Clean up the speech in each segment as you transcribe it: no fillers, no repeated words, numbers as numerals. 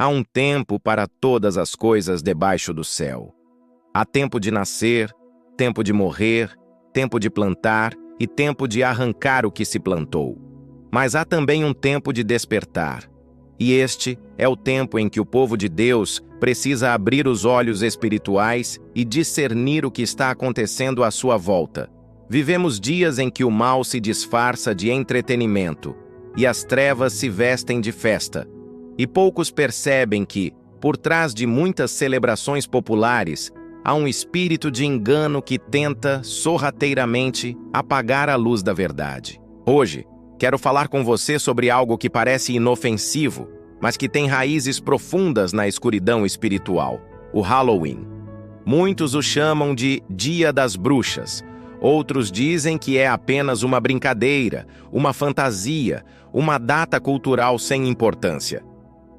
Há um tempo para todas as coisas debaixo do céu. Há tempo de nascer, tempo de morrer, tempo de plantar e tempo de arrancar o que se plantou. Mas há também um tempo de despertar. E este é o tempo em que o povo de Deus precisa abrir os olhos espirituais e discernir o que está acontecendo à sua volta. Vivemos dias em que o mal se disfarça de entretenimento e as trevas se vestem de festa. E poucos percebem que, por trás de muitas celebrações populares, há um espírito de engano que tenta, sorrateiramente, apagar a luz da verdade. Hoje, quero falar com você sobre algo que parece inofensivo, mas que tem raízes profundas na escuridão espiritual: o Halloween. Muitos o chamam de Dia das Bruxas. Outros dizem que é apenas uma brincadeira, uma fantasia, uma data cultural sem importância.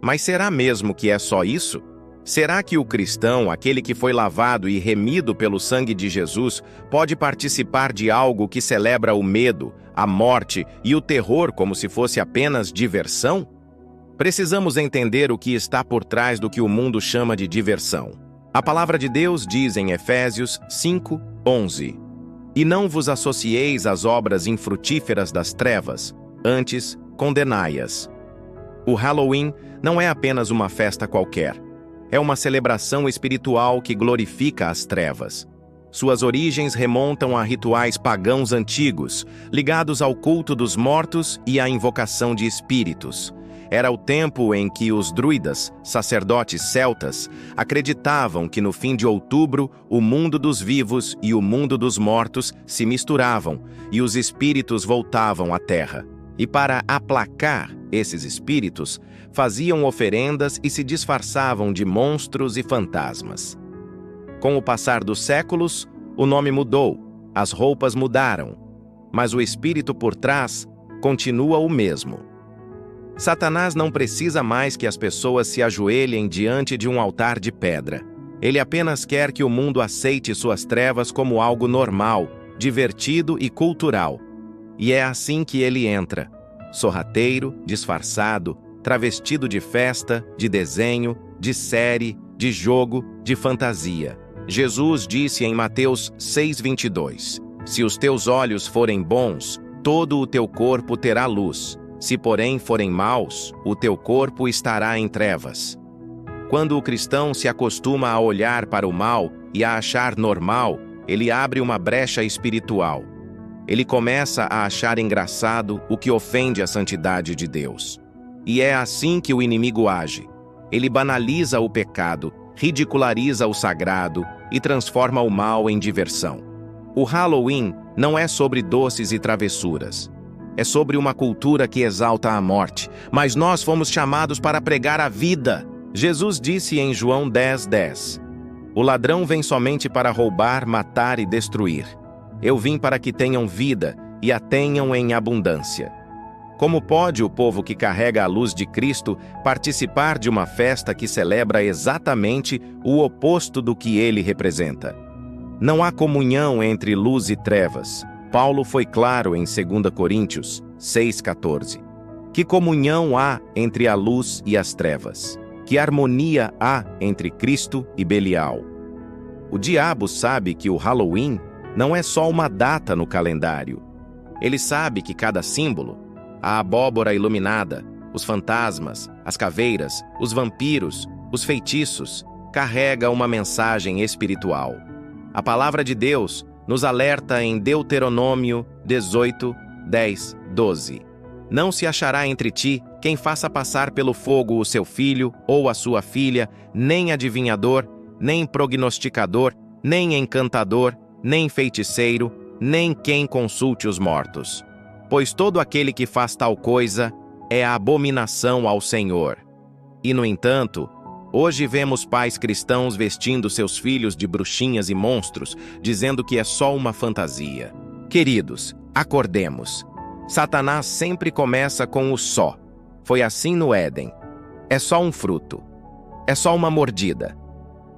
Mas será mesmo que é só isso? Será que o cristão, aquele que foi lavado e remido pelo sangue de Jesus, pode participar de algo que celebra o medo, a morte e o terror como se fosse apenas diversão? Precisamos entender o que está por trás do que o mundo chama de diversão. A palavra de Deus diz em Efésios 5:11: E não vos associeis às obras infrutíferas das trevas, antes condenai-as. O Halloween não é apenas uma festa qualquer. É uma celebração espiritual que glorifica as trevas. Suas origens remontam a rituais pagãos antigos, ligados ao culto dos mortos e à invocação de espíritos. Era o tempo em que os druidas, sacerdotes celtas, acreditavam que no fim de outubro o mundo dos vivos e o mundo dos mortos se misturavam e os espíritos voltavam à terra. E para aplacar esses espíritos, faziam oferendas e se disfarçavam de monstros e fantasmas. Com o passar dos séculos, o nome mudou, as roupas mudaram, mas o espírito por trás continua o mesmo. Satanás não precisa mais que as pessoas se ajoelhem diante de um altar de pedra. Ele apenas quer que o mundo aceite suas trevas como algo normal, divertido e cultural. E é assim que ele entra: sorrateiro, disfarçado, travestido de festa, de desenho, de série, de jogo, de fantasia. Jesus disse em Mateus 6:22: Se os teus olhos forem bons, todo o teu corpo terá luz. Se, porém, forem maus, o teu corpo estará em trevas. Quando o cristão se acostuma a olhar para o mal e a achar normal, ele abre uma brecha espiritual. Ele começa a achar engraçado o que ofende a santidade de Deus. E é assim que o inimigo age. Ele banaliza o pecado, ridiculariza o sagrado e transforma o mal em diversão. O Halloween não é sobre doces e travessuras. É sobre uma cultura que exalta a morte, mas nós fomos chamados para pregar a vida. Jesus disse em João 10:10: O ladrão vem somente para roubar, matar e destruir. Eu vim para que tenham vida e a tenham em abundância. Como pode o povo que carrega a luz de Cristo participar de uma festa que celebra exatamente o oposto do que ele representa? Não há comunhão entre luz e trevas. Paulo foi claro em 2 Coríntios 6:14. Que comunhão há entre a luz e as trevas? Que harmonia há entre Cristo e Belial? O diabo sabe que o Halloween não é só uma data no calendário. Ele sabe que cada símbolo, a abóbora iluminada, os fantasmas, as caveiras, os vampiros, os feitiços, carrega uma mensagem espiritual. A palavra de Deus nos alerta em Deuteronômio 18:10-12. Não se achará entre ti quem faça passar pelo fogo o seu filho ou a sua filha, nem adivinhador, nem prognosticador, nem encantador, nem feiticeiro, nem quem consulte os mortos. Pois todo aquele que faz tal coisa é abominação ao Senhor. E, no entanto, hoje vemos pais cristãos vestindo seus filhos de bruxinhas e monstros, dizendo que é só uma fantasia. Queridos, acordemos. Satanás sempre começa com o só. Foi assim no Éden. É só um fruto. É só uma mordida.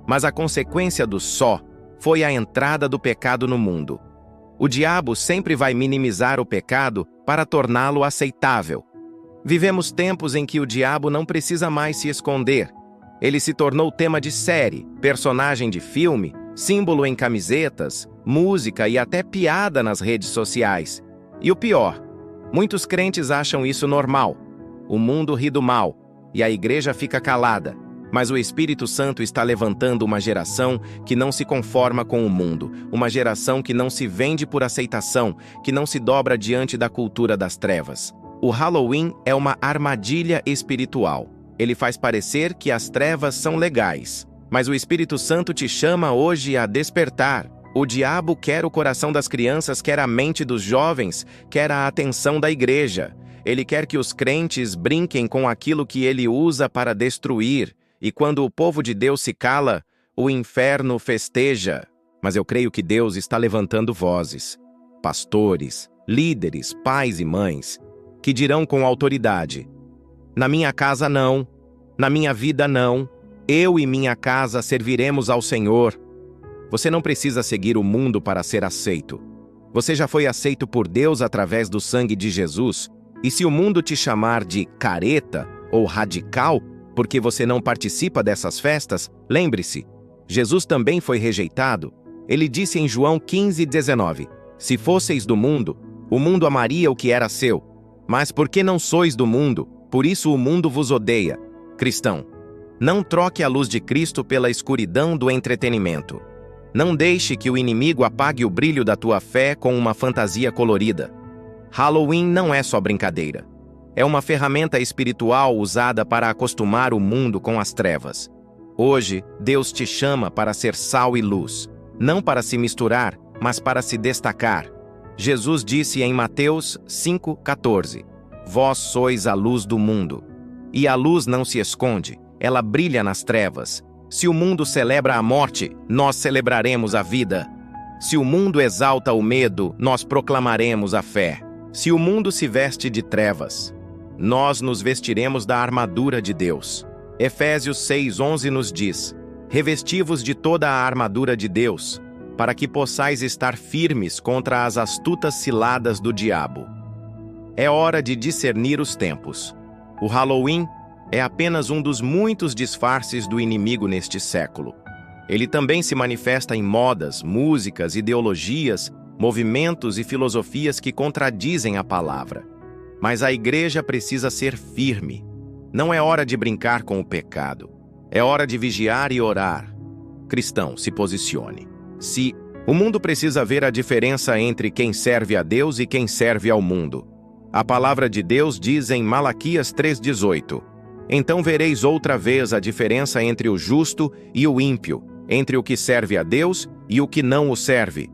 Mas a consequência do só foi a entrada do pecado no mundo. O diabo sempre vai minimizar o pecado para torná-lo aceitável. Vivemos tempos em que o diabo não precisa mais se esconder. Ele se tornou tema de série, personagem de filme, símbolo em camisetas, música e até piada nas redes sociais. E o pior, muitos crentes acham isso normal. O mundo ri do mal e a igreja fica calada. Mas o Espírito Santo está levantando uma geração que não se conforma com o mundo, uma geração que não se vende por aceitação, que não se dobra diante da cultura das trevas. O Halloween é uma armadilha espiritual. Ele faz parecer que as trevas são legais. Mas o Espírito Santo te chama hoje a despertar. O diabo quer o coração das crianças, quer a mente dos jovens, quer a atenção da igreja. Ele quer que os crentes brinquem com aquilo que ele usa para destruir. E quando o povo de Deus se cala, o inferno festeja. Mas eu creio que Deus está levantando vozes, pastores, líderes, pais e mães, que dirão com autoridade: na minha casa não, na minha vida não, eu e minha casa serviremos ao Senhor. Você não precisa seguir o mundo para ser aceito. Você já foi aceito por Deus através do sangue de Jesus, e se o mundo te chamar de careta ou radical, porque você não participa dessas festas, lembre-se, Jesus também foi rejeitado. Ele disse em João 15:19, se fosseis do mundo, o mundo amaria o que era seu. Mas porque não sois do mundo, por isso o mundo vos odeia. Cristão, não troque a luz de Cristo pela escuridão do entretenimento. Não deixe que o inimigo apague o brilho da tua fé com uma fantasia colorida. Halloween não é só brincadeira. É uma ferramenta espiritual usada para acostumar o mundo com as trevas. Hoje, Deus te chama para ser sal e luz, não para se misturar, mas para se destacar. Jesus disse em Mateus 5:14, vós sois a luz do mundo. E a luz não se esconde, ela brilha nas trevas. Se o mundo celebra a morte, nós celebraremos a vida. Se o mundo exalta o medo, nós proclamaremos a fé. Se o mundo se veste de trevas, nós nos vestiremos da armadura de Deus. Efésios 6:11 nos diz, revesti-vos de toda a armadura de Deus, para que possais estar firmes contra as astutas ciladas do diabo. É hora de discernir os tempos. O Halloween é apenas um dos muitos disfarces do inimigo neste século. Ele também se manifesta em modas, músicas, ideologias, movimentos e filosofias que contradizem a palavra. Mas a igreja precisa ser firme. Não é hora de brincar com o pecado. É hora de vigiar e orar. Cristão, se posicione. O mundo precisa ver a diferença entre quem serve a Deus e quem serve ao mundo. A palavra de Deus diz em Malaquias 3:18, então vereis outra vez a diferença entre o justo e o ímpio, entre o que serve a Deus e o que não o serve.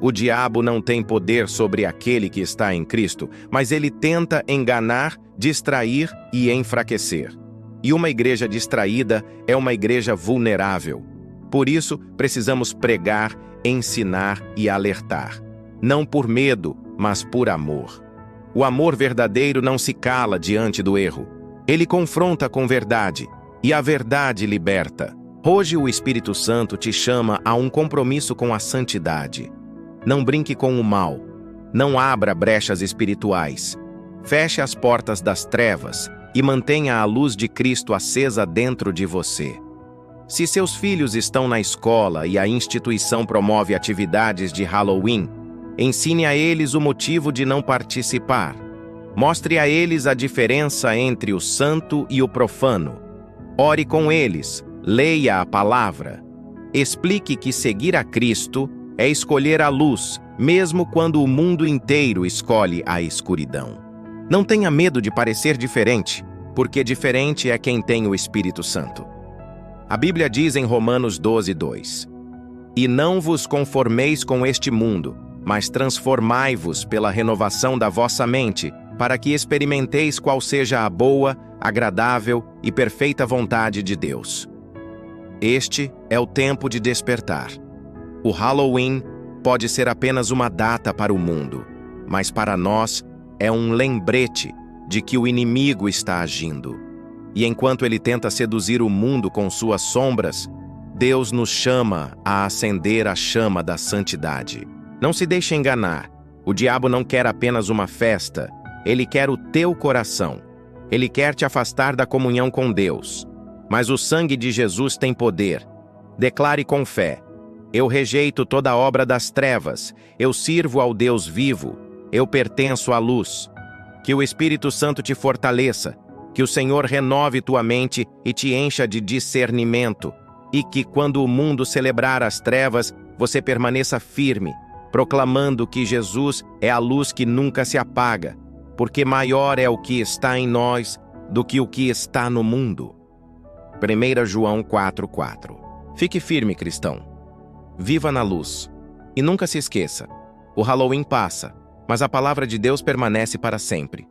O diabo não tem poder sobre aquele que está em Cristo, mas ele tenta enganar, distrair e enfraquecer. E uma igreja distraída é uma igreja vulnerável. Por isso, precisamos pregar, ensinar e alertar. Não por medo, mas por amor. O amor verdadeiro não se cala diante do erro. Ele confronta com verdade, e a verdade liberta. Hoje o Espírito Santo te chama a um compromisso com a santidade. Não brinque com o mal. Não abra brechas espirituais. Feche as portas das trevas e mantenha a luz de Cristo acesa dentro de você. Se seus filhos estão na escola e a instituição promove atividades de Halloween, ensine a eles o motivo de não participar. Mostre a eles a diferença entre o santo e o profano. Ore com eles, leia a palavra. Explique que seguir a Cristo é escolher a luz, mesmo quando o mundo inteiro escolhe a escuridão. Não tenha medo de parecer diferente, porque diferente é quem tem o Espírito Santo. A Bíblia diz em Romanos 12:2, e não vos conformeis com este mundo, mas transformai-vos pela renovação da vossa mente, para que experimenteis qual seja a boa, agradável e perfeita vontade de Deus. Este é o tempo de despertar. O Halloween pode ser apenas uma data para o mundo, mas para nós é um lembrete de que o inimigo está agindo. E enquanto ele tenta seduzir o mundo com suas sombras, Deus nos chama a acender a chama da santidade. Não se deixe enganar. O diabo não quer apenas uma festa, ele quer o teu coração. Ele quer te afastar da comunhão com Deus. Mas o sangue de Jesus tem poder. Declare com fé: eu rejeito toda obra das trevas, eu sirvo ao Deus vivo, eu pertenço à luz. Que o Espírito Santo te fortaleça, que o Senhor renove tua mente e te encha de discernimento, e que, quando o mundo celebrar as trevas, você permaneça firme, proclamando que Jesus é a luz que nunca se apaga, porque maior é o que está em nós do que o que está no mundo. 1 João 4,4. Fique firme, cristão. Viva na luz. E nunca se esqueça: o Halloween passa, mas a palavra de Deus permanece para sempre.